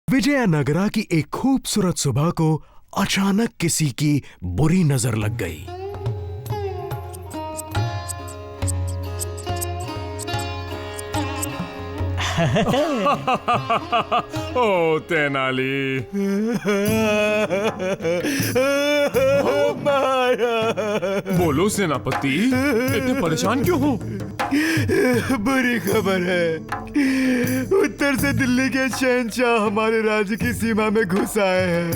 विजयनगरा की एक खूबसूरत सुबह को अचानक किसी की बुरी नजर लग गई। ओ तेनाली, बोलो सेनापति, इतने परेशान क्यों हो? बुरी खबर है, उत्तर से दिल्ली के शहंशाह हमारे राज्य की सीमा में घुस आए हैं,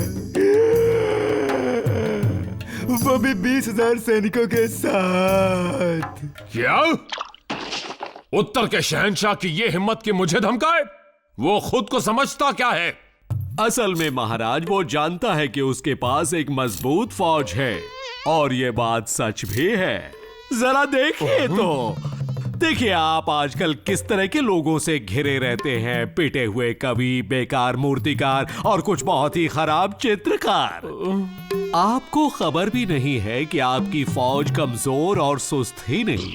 वो भी 20,000 सैनिकों के साथ। क्या? उत्तर के शहंशाह की ये हिम्मत कि मुझे धमकाए? वो खुद को समझता क्या है? असल में महाराज वो जानता है कि उसके पास एक मजबूत फौज है, और ये बात सच भी है। जरा देखिए तो, देखिए आप आजकल किस तरह के लोगों से घिरे रहते हैं, पिटे हुए कवि, बेकार मूर्तिकार और कुछ बहुत ही खराब चित्रकार। आपको खबर भी नहीं है कि आपकी फौज कमजोर और सुस्त ही नहीं,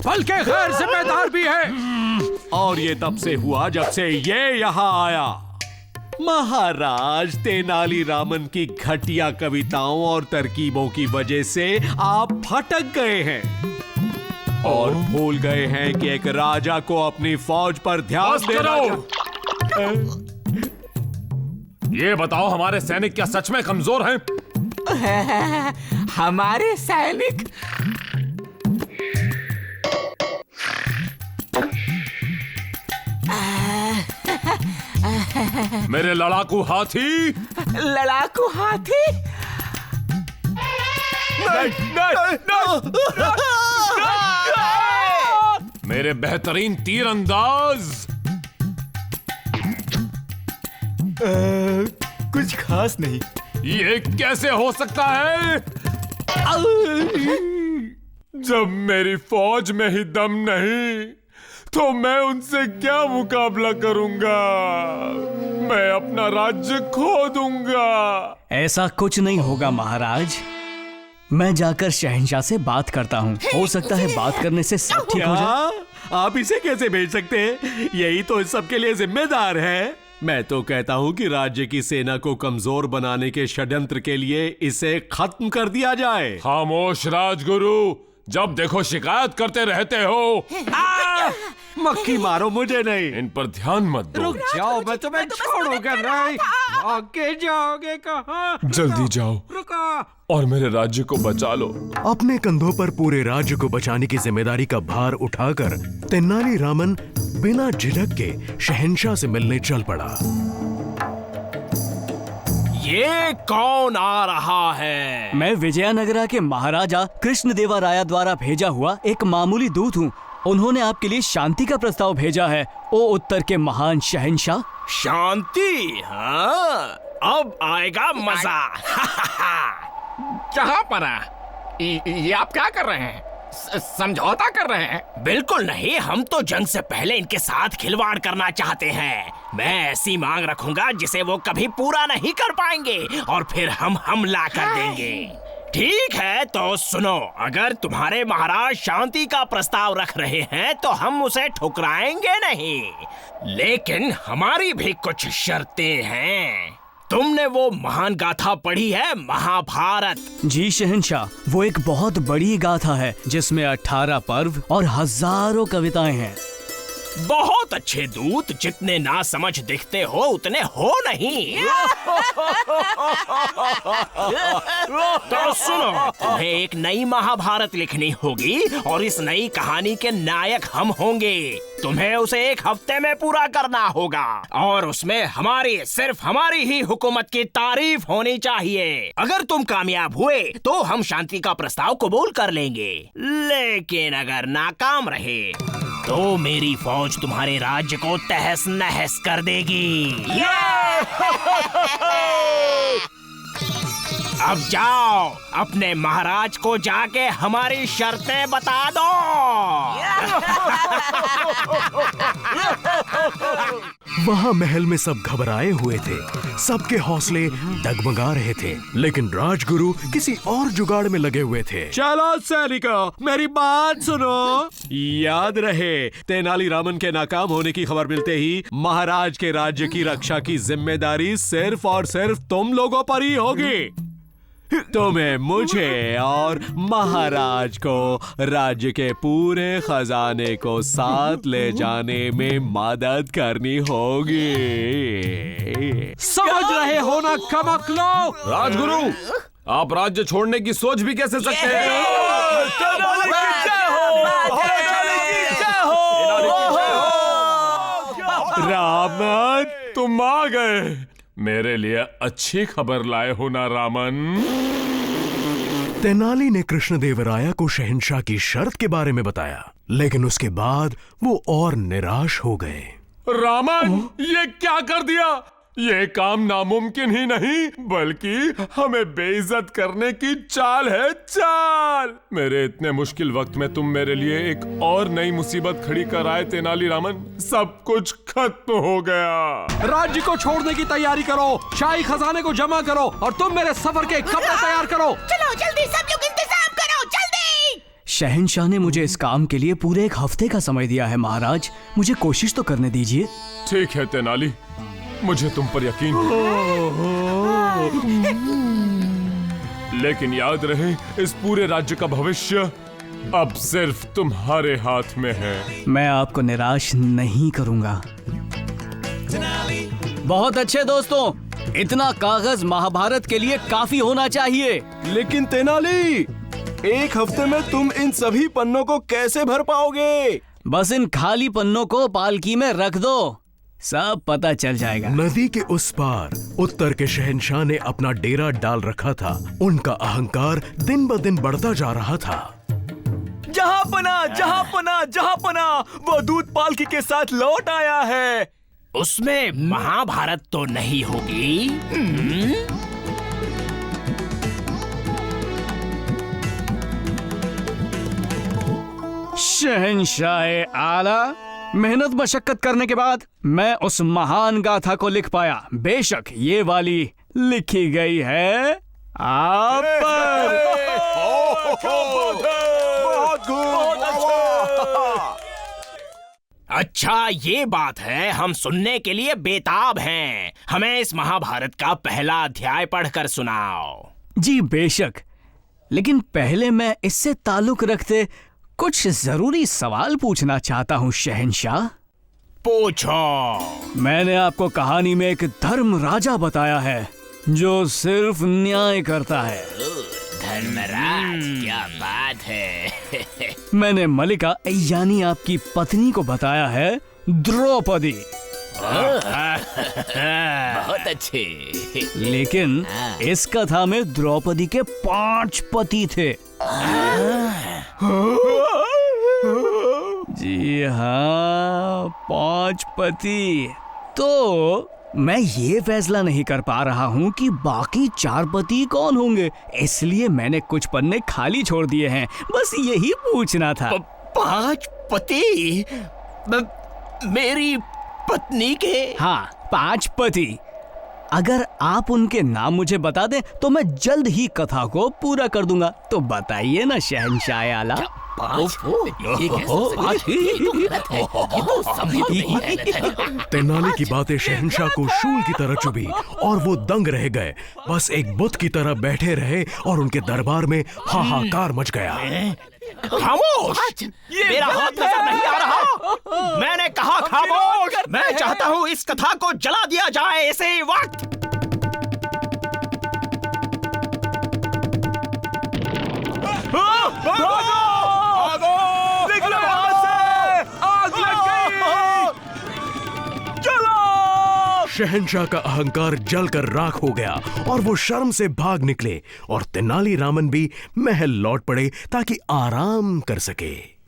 बल्कि गैर जिम्मेदार भी है। और ये तब से हुआ जब से ये यहाँ आया। महाराज, तेनालीरामन की घटिया कविताओं और तरकीबों की वजह से आप भटक गए हैं और भूल गए हैं कि एक राजा को अपनी फौज पर ध्यान देना। ये बताओ, हमारे सैनिक क्या सच में कमजोर हैं? हमारे सैनिक मेरे लड़ाकू हाथी, लड़ाकू हाथी मेरे बेहतरीन तीरंदाज, कुछ खास नहीं। ये कैसे हो सकता है? जब मेरी फौज में ही दम नहीं तो मैं उनसे क्या मुकाबला करूंगा? मैं अपना राज्य खो दूंगा। ऐसा कुछ नहीं होगा महाराज, मैं जाकर शहंशाह से बात करता हूँ, हो सकता है बात करने से सब ठीक हो जाए। आप इसे कैसे भेज सकते हैं? यही तो इस सब के लिए जिम्मेदार है। मैं तो कहता हूँ कि राज्य की सेना को कमजोर बनाने के षड्यंत्र के लिए इसे खत्म कर दिया जाए। खामोश राजगुरु, जब देखो शिकायत करते रहते हो। मक्खी मारो, मुझे नहीं। इन पर ध्यान मत दो। रुक जाओ, मैं तुम्हें छोड़ूंगा नहीं। आगे जाओगे कहाँ? जल्दी जाओ रुको और मेरे राज्य को बचा लो। अपने कंधों पर पूरे राज्य को बचाने की जिम्मेदारी का भार उठाकर तेनालीरामन बिना झिझक के शहंशाह से मिलने चल पड़ा। ये कौन आ रहा है? मैं विजयनगरा के महाराजा कृष्णदेवराया द्वारा भेजा हुआ एक मामूली दूत हूँ। उन्होंने आपके लिए शांति का प्रस्ताव भेजा है, ओ उत्तर के महान शहंशाह। शांति? हाँ, अब आएगा मजा। कहाँ पर है? ये आप क्या कर रहे हैं? समझौता कर रहे हैं? बिल्कुल नहीं, हम तो जंग से पहले इनके साथ खिलवाड़ करना चाहते हैं। मैं ऐसी मांग रखूंगा जिसे वो कभी पूरा नहीं कर पाएंगे और फिर हम हमला कर देंगे। ठीक है तो सुनो, अगर तुम्हारे महाराज शांति का प्रस्ताव रख रहे हैं तो हम उसे ठुकराएंगे नहीं, लेकिन हमारी भी कुछ शर्तें हैं। तुमने वो महान गाथा पढ़ी है, महाभारत? जी शहंशाह, वो एक बहुत बड़ी गाथा है जिसमें 18 पर्व और हजारों कविताएं हैं। बहुत अच्छे दूत, जितने ना समझ दिखते हो उतने हो नहीं। तो सुनो, तुम्हें एक नई महाभारत लिखनी होगी और इस नई कहानी के नायक हम होंगे। तुम्हें उसे 1 हफ्ते में पूरा करना होगा और उसमें हमारी, सिर्फ हमारी ही हुकूमत की तारीफ होनी चाहिए। अगर तुम कामयाब हुए तो हम शांति का प्रस्ताव कबूल कर लेंगे, लेकिन अगर नाकाम रहे तो मेरी फौज तुम्हारे राज्य को तहस नहस कर देगी। अब जाओ, अपने महाराज को जाके हमारी शर्तें बता दो। वहाँ महल में सब घबराए हुए थे, सबके हौसले डगमगा रहे थे, लेकिन राजगुरु किसी और जुगाड़ में लगे हुए थे। चलो सैनिकों, मेरी बात सुनो। याद रहे, तेनालीरामन के नाकाम होने की खबर मिलते ही महाराज के राज्य की रक्षा की जिम्मेदारी सिर्फ और सिर्फ तुम लोगों पर ही होगी। तुम्हें मुझे और महाराज को राज्य के पूरे खजाने को साथ ले जाने में मदद करनी होगी। समझ रहे हो ना कमकलो? राजगुरु, आप राज्य छोड़ने की सोच भी कैसे सकते हैं? रामन, तुम आ गए। मेरे लिए अच्छी खबर लाए हो ना रामन? तेनाली ने कृष्णदेवराया को शहंशाह की शर्त के बारे में बताया, लेकिन उसके बाद वो और निराश हो गए। रामन, ये क्या कर दिया? ये काम नामुमकिन ही नहीं बल्कि हमें बेइज्जत करने की चाल है, चाल। मेरे इतने मुश्किल वक्त में तुम मेरे लिए एक और नई मुसीबत खड़ी कर आए तेनालीरामन। सब कुछ खत्म हो गया। राज्य को छोड़ने की तैयारी करो, शाही खजाने को जमा करो और तुम मेरे सफर के कपड़े तैयार करो। चलो जल्दी, सब लोग इंतजाम करो, जल्दी। शहंशाह ने मुझे इस काम के लिए पूरे 1 हफ्ते का समय दिया है महाराज, मुझे कोशिश तो करने दीजिए। ठीक है तेनाली, मुझे तुम पर यकीन है। लेकिन याद रहे, इस पूरे राज्य का भविष्य अब सिर्फ तुम्हारे हाथ में है। मैं आपको निराश नहीं करूंगा। बहुत अच्छे दोस्तों, इतना कागज महाभारत के लिए काफी होना चाहिए। लेकिन तेनाली, 1 हफ्ते में तुम इन सभी पन्नों को कैसे भर पाओगे? बस इन खाली पन्नों को पालकी में रख दो, सब पता चल जाएगा। नदी के उस पार उत्तर के शहंशाह ने अपना डेरा डाल रखा था। उनका अहंकार दिन ब दिन बढ़ता जा रहा था। जहांपना, वो दूत पालकी के साथ लौट आया है। उसमें महाभारत तो नहीं होगी? शहंशाह आला, मेहनत मशक्कत करने के बाद मैं उस महान गाथा को लिख पाया। बेशक ये वाली लिखी गई है आप पर। अच्छा, ये बात है, हम सुनने के लिए बेताब हैं। हमें इस महाभारत का पहला अध्याय पढ़कर सुनाओ। जी बेशक, लेकिन पहले मैं इससे ताल्लुक रखते कुछ जरूरी सवाल पूछना चाहता हूँ शहंशाह। पूछो। मैंने आपको कहानी में एक धर्म राजा बताया है जो सिर्फ न्याय करता है। धर्मराज, क्या बात है। मैंने मलिका यानी आपकी पत्नी को बताया है द्रौपदी। बहुत अच्छे। लेकिन इस कथा में द्रौपदी के 5 पति थे। जी हाँ, 5 पति। तो मैं ये फैसला नहीं कर पा रहा हूँ कि बाकी 4 पति कौन होंगे, इसलिए मैंने कुछ पन्ने खाली छोड़ दिए हैं। बस यही पूछना था। 5 पति? मेरी पत्नी के? हाँ, 5 पति। अगर आप उनके नाम मुझे बता दें तो मैं जल्द ही कथा को पूरा कर दूंगा। तो बताइए ना शहंशाह आला। तेनाली की बातें शहंशाह को शूल की तरह चुभी और वो दंग रह गए। बस एक बुत की तरह बैठे रहे और उनके दरबार में हाहाकार मच गया। खामोश! मेरा हाथ नजर नहीं आ रहा। मैंने कहा खामोश। मैं चाहता हूँ इस कथा को जला दिया जाए इसी वक्त। शहंशाह का अहंकार जलकर राख हो गया और वो शर्म से भाग निकले और तेनालीरामन भी महल लौट पड़े ताकि आराम कर सके।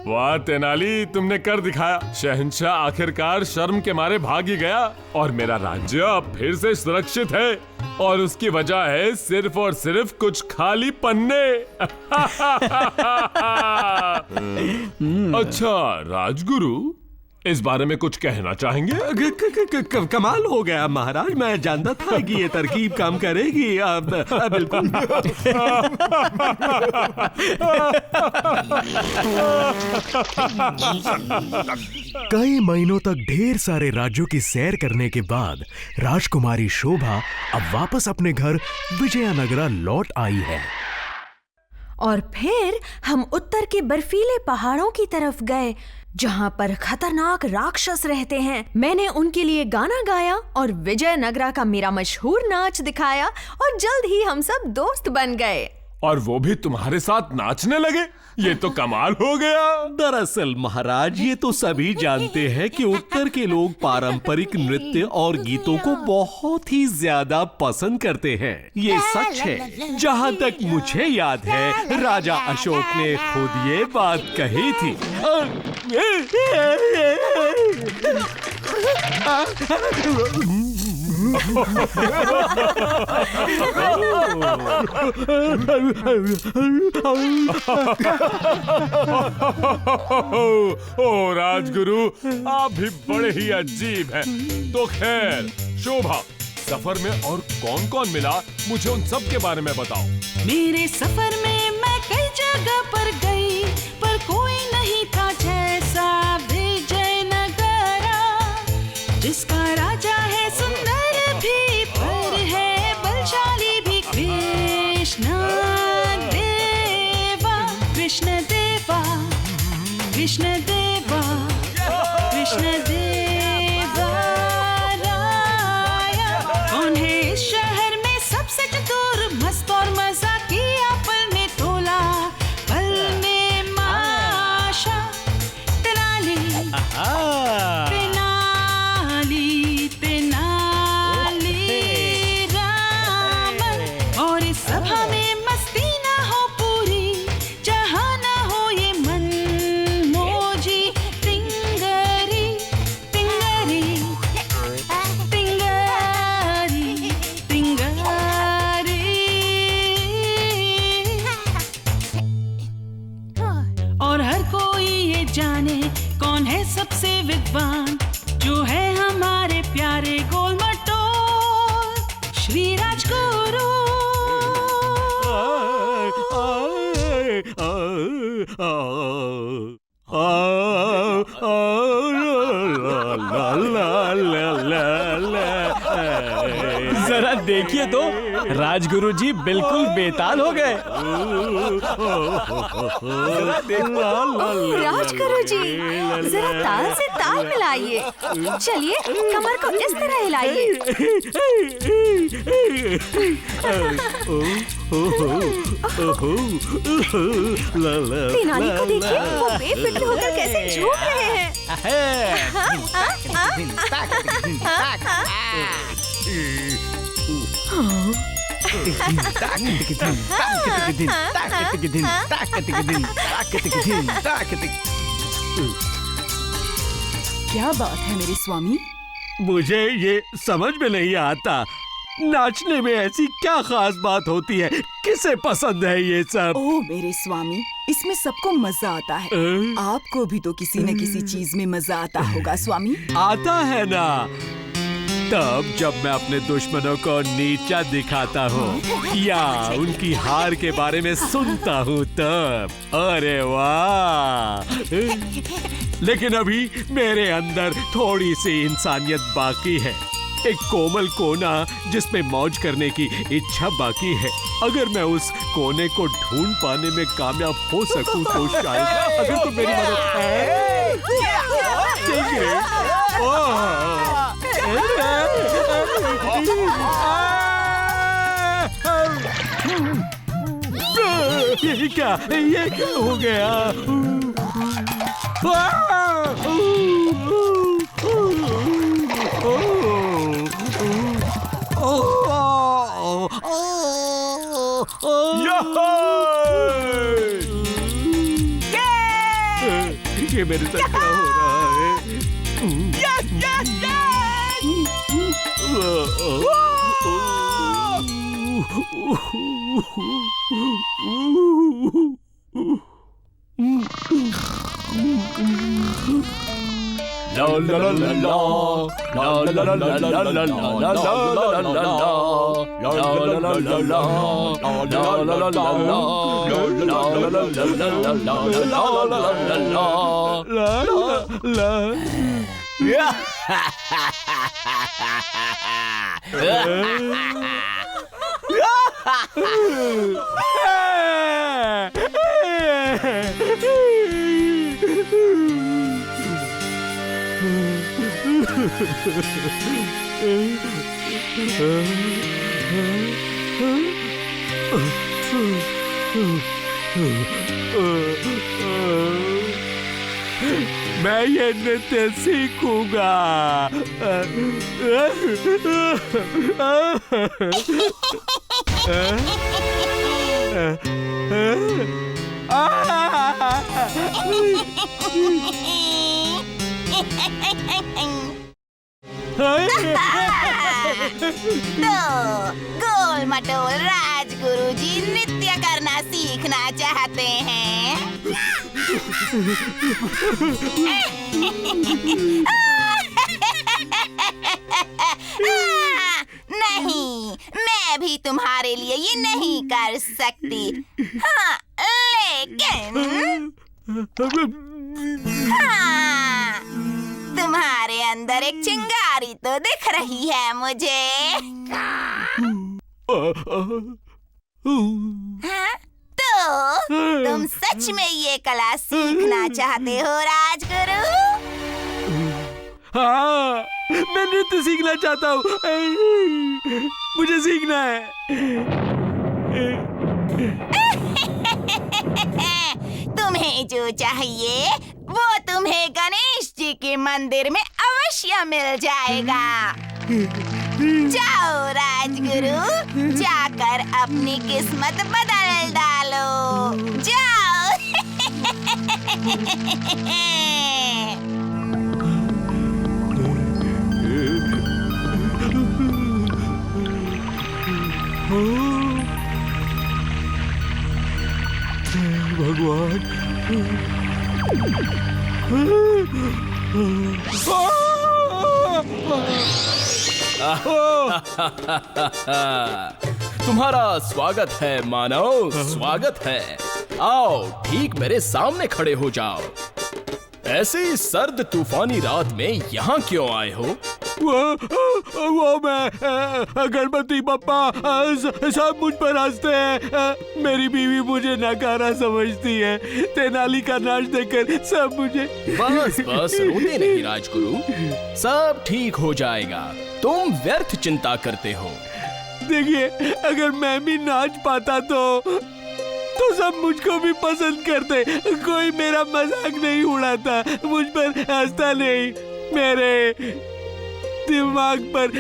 वाह तेनाली, तुमने कर दिखाया। शहंशाह आखिरकार शर्म के मारे भाग ही गया और मेरा राज्य अब फिर से सुरक्षित है। और उसकी वजह है सिर्फ और सिर्फ कुछ खाली पन्ने। अच्छा राजगुरु, इस बारे में कुछ कहना चाहेंगे? कमाल हो गया महाराज, मैं जानता था कि ये तरकीब काम करेगी। अब बिल्कुल। कई महीनों तक ढेर सारे राज्यों की सैर करने के बाद राजकुमारी शोभा अब वापस अपने घर विजयनगरा लौट आई है। और फिर हम उत्तर के बर्फीले पहाड़ों की तरफ गए, जहाँ पर खतरनाक राक्षस रहते हैं। मैंने उनके लिए गाना गाया और विजयनगरा का मेरा मशहूर नाच दिखाया और जल्द ही हम सब दोस्त बन गए। और वो भी तुम्हारे साथ नाचने लगे? ये तो कमाल हो गया। दरअसल महाराज, ये तो सभी जानते हैं कि उत्तर के लोग पारंपरिक नृत्य और गीतों को बहुत ही ज्यादा पसंद करते हैं। ये सच है। जहाँ तक मुझे याद है, राजा अशोक ने खुद ये बात कही थी। ओ राजगुरु, आप भी बड़े ही अजीब हैं। तो खैर शोभा, सफर में और कौन कौन मिला, मुझे उन सब के बारे में बताओ। मेरे सफर में मैं कई जगह पर गई, पर कोई नहीं था जैसा विजयनगरा, जिसका राजा है सुंदर भी पर है बलशाली भी। कृष्ण देवा, कृष्ण देवा, कृष्ण देवा, कृष्ण देवा राया। कौन है इस शहर में सबसे चतुर, मस्त और मजा किया पल में तोला, पल में माशा। तेनाली तेनाली तेनाली रामन। और इस सभा में मस्ती ना हो पूरी, जहाँ ना हो ये मन मोजी। तिंगरी तिंगरी तिंगरी तिंगरी। और हर कोई ये जाने कौन है सबसे विद्वान, जो है हमारे प्यारे गोल मटोल श्री राजगुरु। जरा देखिए तो, राजगुरु जी बिल्कुल बेताल हो गए। राजगुरु जी, जरा ताल से ताल मिलाइए। चलिए, कमर को इस तरह हिलाइए। तेनाली को देखिए, वो बेफिक्र होकर कैसे झूम रहे हैं। क्या बात है मेरे स्वामी? मुझे ये समझ में नहीं आता, नाचने में ऐसी क्या खास बात होती है? किसे पसंद है ये सब? ओह मेरे स्वामी, इसमें सबको मजा आता है। आपको भी तो किसी न किसी चीज में मजा आता होगा स्वामी। आता है ना, तब जब मैं अपने दुश्मनों को नीचा दिखाता हूँ या उनकी हार के बारे में सुनता हूँ तब। अरे वाह! लेकिन अभी मेरे अंदर थोड़ी सी इंसानियत बाकी है, एक कोमल कोना जिसमें मौज करने की इच्छा बाकी है। अगर मैं उस कोने को ढूंढ पाने में कामयाब हो सकूं तो शायद, अगर तुम मेरी मदद ये क्या हो गया? ये मेरे साथ क्या हो रहा है? मैं ये नृत्य सीखूंगा। तो गोल मटोल राजगुरु जी नृत्य करना सीखना चाहते हैं। नहीं, मैं भी तुम्हारे लिए ये नहीं कर सकती। हाँ, लेकिन हाँ, तुम्हारे अंदर एक चिंगारी तो दिख रही है मुझे। हाँ? तो तुम सच में ये कला सीखना चाहते हो राजगुरु? हाँ, मैं नृत्य सीखना चाहता हूँ। मुझे सीखना है। तुम्हें जो चाहिए वो तुम्हें गणेश जी के मंदिर में अवश्य मिल जाएगा। जाओ राजगुरु, जाकर अपनी किस्मत बदल डालो। जाओ। भगवान, तुम्हारा स्वागत है मानव, स्वागत है। आओ, ठीक मेरे सामने खड़े हो जाओ। ऐसी सर्द तूफानी रात में यहाँ क्यों आए हो? वो मैं गणपति बप्पा सब मुझ पर हंसते हैं। मेरी बीवी मुझे नकारा समझती है। तेनाली का नाच देखकर सब मुझे बस बस रोते नहीं राजगुरु, सब ठीक हो जाएगा। तुम व्यर्थ चिंता करते हो। देखिए, अगर मैं भी नाच पाता तो सब मुझको भी पसंद करते। कोई मेरा मजाक नहीं उड़ाता, मुझ पर हंसता नहीं। मेरे दिमाग पर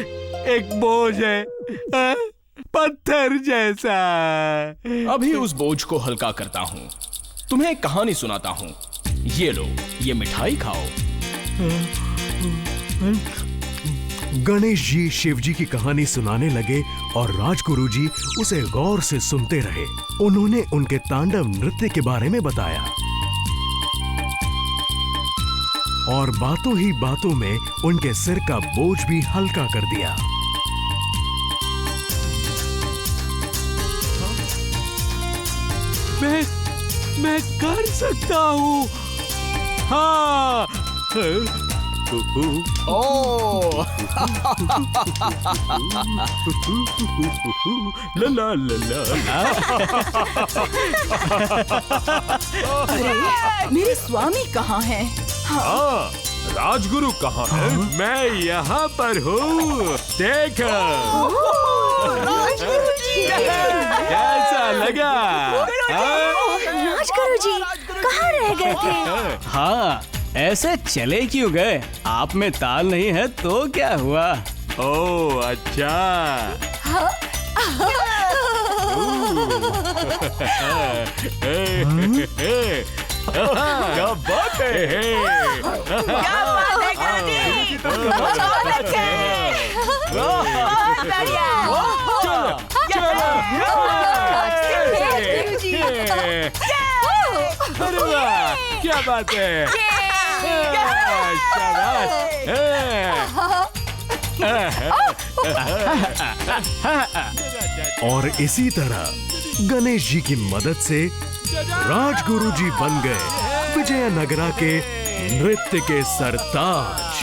एक बोझ है, पत्थर जैसा। अभी उस बोझ को हल्का करता हूँ। तुम्हें एक कहानी सुनाता हूँ। ये लो, ये मिठाई खाओ। गणेश जी शिव जी की कहानी सुनाने लगे और राजगुरु जी उसे गौर से सुनते रहे। उन्होंने उनके तांडव नृत्य के बारे में बताया और बातों ही बातों में उनके सिर का बोझ भी हल्का कर दिया। मैं कर सकता हूँ। हाँ। ओ ला ला ला ला। अरे, मेरे स्वामी कहाँ हैं? हाँ, राजगुरु कहाँ है? मैं यहाँ पर हूँ। देख, राजगुरु जी! कैसा लगा? राजगुरु जी कहाँ रह गए थे? हाँ, ऐसे चले क्यों गए? आप में ताल नहीं है तो क्या हुआ? ओ अच्छा। क्या बात है? क्या बात है गुरुजी? बहुत अच्छे। बहुत बढ़िया। अरे वाह, क्या बात है? और इसी तरह गणेश जी की मदद से राजगुरु जी बन गए विजयनगरा के नृत्य के सरताज।